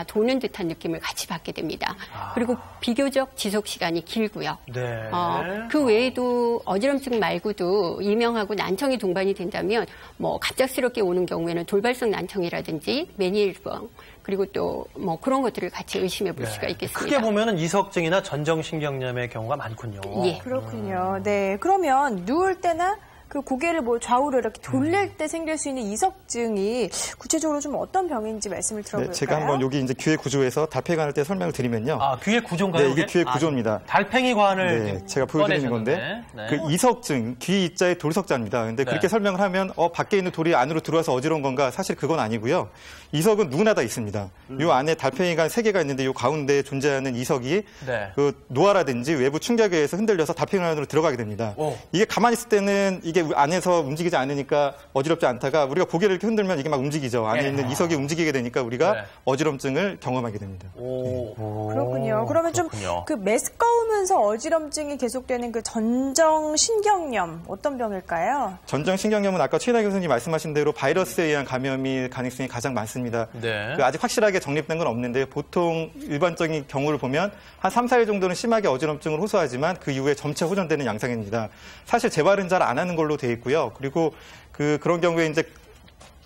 도는 듯한 느낌을 같이 받게 됩니다. 그리고 비교적 지속 시간이 길고요. 네. 그 외에도 어지럼증 말고도 이명하고 난청이 동반이 된다면 뭐 갑작스럽게 오는 경우에는 돌발성 난청이라든지 메니엘병 그리고 또 뭐 그런 것들을 같이 의심해 볼 수가 있겠습니다. 크게 보면은 이석증이나 전정신경염의 경우가 많군요. 예. 그렇군요. 네. 그러면 누울 때나 그 고개를 뭐 좌우로 이렇게 돌릴 때 생길 수 있는 이석증이 구체적으로 좀 어떤 병인지 말씀을 들어볼까요? 네, 제가 한번 여기 이제 귀의 구조에서 달팽이관을 때 설명을 드리면요. 귀의 구조인가요? 네, 이게 귀의 구조입니다. 달팽이관을 네, 제가 보여드리는 건데 그 이석증, 귀 이자의 돌석자입니다. 근데 그렇게 설명을 하면 밖에 있는 돌이 안으로 들어와서 어지러운 건가? 사실 그건 아니고요. 이석은 누구나 다 있습니다. 요 안에 달팽이관 3개가 있는데 요 가운데에 존재하는 이석이 그 노화라든지 외부 충격에 의해서 흔들려서 달팽이관으로 들어가게 됩니다. 이게 가만히 있을 때는 이게 안에서 움직이지 않으니까 어지럽지 않다가 우리가 고개를 이렇게 흔들면 이게 막 움직이죠. 안에 있는 이석이 움직이게 되니까 우리가 어지럼증을 경험하게 됩니다. 그렇군요. 그러면 좀 그 메스꺼우면서 어지럼증이 계속되는 그 전정신경염 어떤 병일까요? 전정신경염은 아까 최인하 교수님 말씀하신 대로 바이러스에 의한 감염일 가능성이 가장 많습니다. 아직 확실하게 정립된 건 없는데 보통 일반적인 경우를 보면 한 3, 4일 정도는 심하게 어지럼증을 호소하지만 그 이후에 점차 호전되는 양상입니다. 사실 재발은 잘 안 하는 걸로 돼 있고요. 그리고 그런 경우에 이제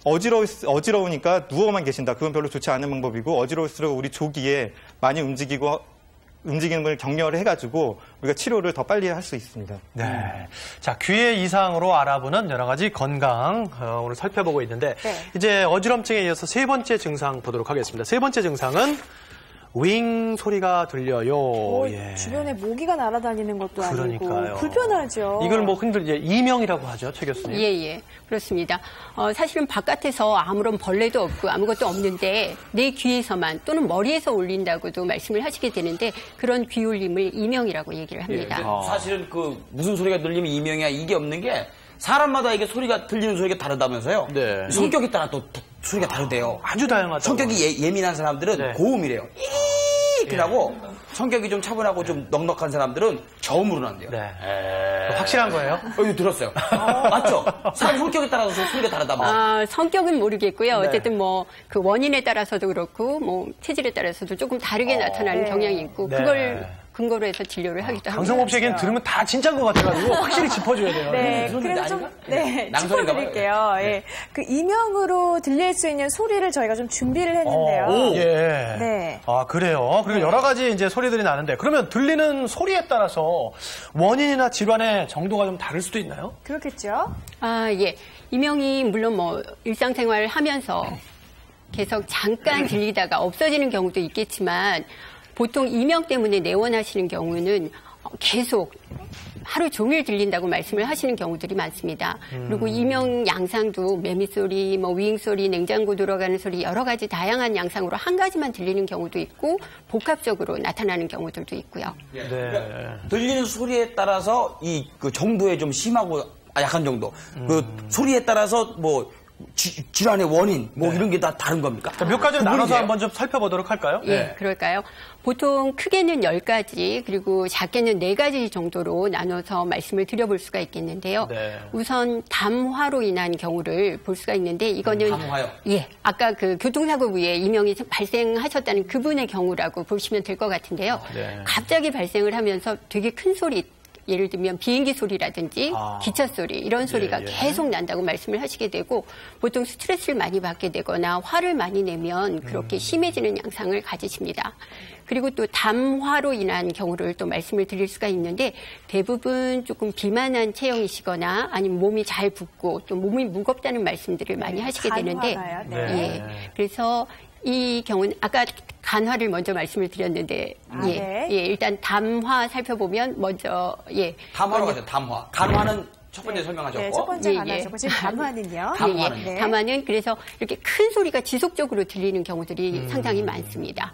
어지러우니까 누워만 계신다. 그건 별로 좋지 않은 방법이고 어지러울수록 우리 조기에 많이 움직임을 격려를 해가지고 우리가 치료를 더 빨리 할 수 있습니다. 네. 자, 귀의 이상으로 알아보는 여러 가지 건강 오늘 살펴보고 있는데 이제 어지럼증에 이어서 세 번째 증상 보도록 하겠습니다. 세 번째 증상은 윙 소리가 들려요. 주변에 모기가 날아다니는 것도 그러니까요. 아니고 불편하죠. 이걸 뭐 흔들 이제 이명이라고 하죠, 최 교수님. 예, 그렇습니다. 사실은 바깥에서 아무런 벌레도 없고 아무것도 없는데 내 귀에서만 또는 머리에서 울린다고도 말씀을 하시게 되는데 그런 귀 울림을 이명이라고 얘기를 합니다. 사실은 그 무슨 소리가 들리면 이명이야 이게 없는 게 사람마다 이게 소리가 들리는 소리가 다르다면서요. 성격에 따라 또 소리가 다르대요. 아주 다양하죠. 성격이 예민한 사람들은 고음이래요. 이라고 성격이 좀 차분하고 좀 넉넉한 사람들은 저음으로 난대요. 확실한 거예요? 이거 들었어요. 맞죠? 사람 성격에 따라서 소리가 다르다면. 성격은 모르겠고요. 어쨌든 뭐 그 원인에 따라서도 그렇고 뭐 체질에 따라서도 조금 다르게 나타나는 경향이 있고 그걸 근거로 해서 진료를 하기도 합니다. 강성범 씨에게는 들으면 다 진짜인 것 같아가지고 확실히 짚어줘야 돼요. 그래서 좀 짚어드릴게요. 그 이명으로 들릴 수 있는 소리를 저희가 좀 준비를 했는데요. 그래요. 그리고 여러 가지 이제 소리들이 나는데 그러면 들리는 소리에 따라서 원인이나 질환의 정도가 좀 다를 수도 있나요? 그렇겠죠. 이명이 물론 뭐 일상생활을 하면서 계속 잠깐 들리다가 없어지는 경우도 있겠지만 보통 이명 때문에 내원하시는 경우는 계속 하루 종일 들린다고 말씀을 하시는 경우들이 많습니다. 그리고 이명 양상도 매미소리, 뭐 윙소리, 냉장고 돌아가는 소리 여러 가지 다양한 양상으로 한 가지만 들리는 경우도 있고 복합적으로 나타나는 경우들도 있고요. 들리는 소리에 따라서 그 정도에 좀 심하고 약한 정도. 그 소리에 따라서 뭐 질환의 원인 이런 게 다 다른 겁니까? 몇 가지로 나눠서 한번 좀 살펴보도록 할까요? 그럴까요? 보통 크게는 10가지 그리고 작게는 4가지 정도로 나눠서 말씀을 드려볼 수가 있겠는데요. 우선 담화로 인한 경우를 볼 수가 있는데 이거는 담화요? 아까 그 교통사고부에 이명이 발생하셨다는 그분의 경우라고 보시면 될 것 같은데요. 갑자기 발생을 하면서 되게 큰 소리 예를 들면 비행기 소리라든지 기차 소리 이런 소리가 계속 난다고 말씀을 하시게 되고 보통 스트레스를 많이 받게 되거나 화를 많이 내면 그렇게 심해지는 양상을 가지십니다. 그리고 또 담화로 인한 경우를 또 말씀을 드릴 수가 있는데 대부분 조금 비만한 체형이시거나 아니면 몸이 잘 붓고 또 몸이 무겁다는 말씀들을 많이 하시게 되는데 그래서 이 경우는 아까 간화를 먼저 말씀을 드렸는데 일단 담화 살펴보면 먼저 담화로 가죠. 담화. 간화는 첫 번째 설명하셨고. 첫 번째 간화죠. 지금 담화는요? 담화는 그래서 이렇게 큰 소리가 지속적으로 들리는 경우들이 상당히 많습니다.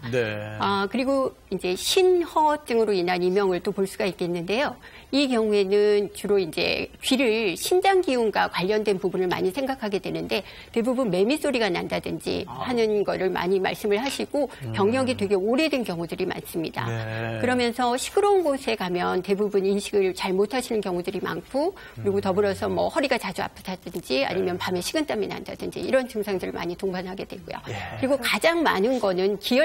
그리고 이제 신허증으로 인한 이명을 또 볼 수가 있겠는데요. 이 경우에는 주로 이제 귀를 신장 기운과 관련된 부분을 많이 생각하게 되는데 대부분 매미 소리가 난다든지 하는 거를 많이 말씀을 하시고 병력이 되게 오래된 경우들이 많습니다. 그러면서 시끄러운 곳에 가면 대부분 인식을 잘 못하시는 경우들이 많고 그리고 더불어서 뭐 허리가 자주 아프다든지 아니면 밤에 식은땀이 난다든지 이런 증상들을 많이 동반하게 되고요. 그리고 가장 많은 거는 기혈